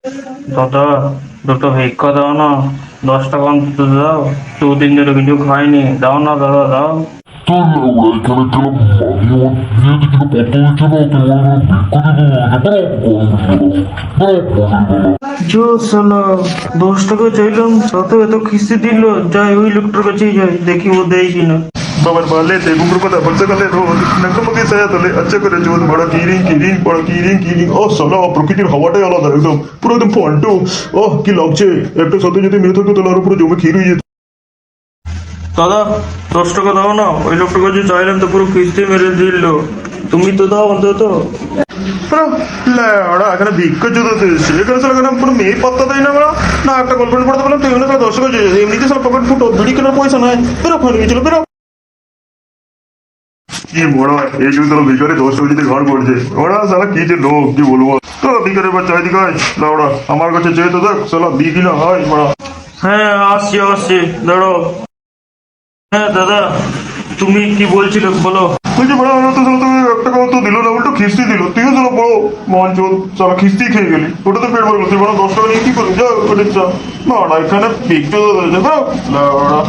দাদা, দুটো ভিক্ষা দাও না। 10 টাকা অন্তত দাও। 2 দিন ধরে কিছু খাইনি, দাও না দাদা, দাও। তোর এখানে গেলাম মাগি আমার বিয়ে দিচ্ছিল তোর ভিক্ষা দিতে জো সালা, 10 টাকা চাইলাম, তাতে এত খিস্তি দিল। যাই ওই লোকটার কাছেই যাই, দেখি ও দেয় কিনা। বাবার বালে তে ঘুমরু কথা বলতে গেলে রোজ নকমকে সায়া তোলে আচ্ছা করে জোর বড় কিরিং কিরিং বড় কিরিং কিরিং ও সালা প্রকৃতির হাওয়াটাই আলাদা একদম পুরো একদম ফান্টু। ওহ কি লাগছে, একটা সাথে যদি মেয়ে থাকতো তাহলে আরো পুরো জমে ক্ষীর হয়ে যেত। দাদা, 10 টাকা দাও না। ওই লোকটার কাছে চাইলাম তো পুরো কিস্তি মেরে দিল। তুমি তো দাও অন্তত। ওরা এখানে ভিক্ষা জোদাতে এসেছে, এখানে সালা এখানে পুরো মেয়ে পাত্তা দেয় না। আমরা না একটা গল্পের পড়তে বললাম তো এখানে সালা 10 টাকা চেয়েছে, এমনিতে সালা পকেট ফুটো বিড়ি কেনার পয়সা নাই। বেরো ওখানে গিয়েছিল, বেরো। কি বড় এই যুগ তোর ভিকারে 10 টাকা যদি ঘর করছে ওরা সালা কি যে লোক কি বলবো। তো ভিকারের বাচ্চা এদিকে আয় লাউড়া, আমার কাছে চেয়ে তো দেখ সালা দিয়ে কিনা হয় বড়া। হ্যাঁ, আসছি আসছি, দাঁড়ো। হ্যাঁ দাদা, তুমি কি বলছিলে বলো। বলছি বড় আমার তো সালা তুমি 1 টাকাও তো দিল না, উল্টো খিস্তি দিল। তুইও সালা বড় মঞ্চ সালা খিস্তি খেয়ে গেলি, ওটাতে পেট ভরে গেল। তুই বড় 10 টাকা নিয়ে কি করবি, যা ওটা চা। না এখানে ভিক্ষা দিয়েছে, বেরো লাউড়া।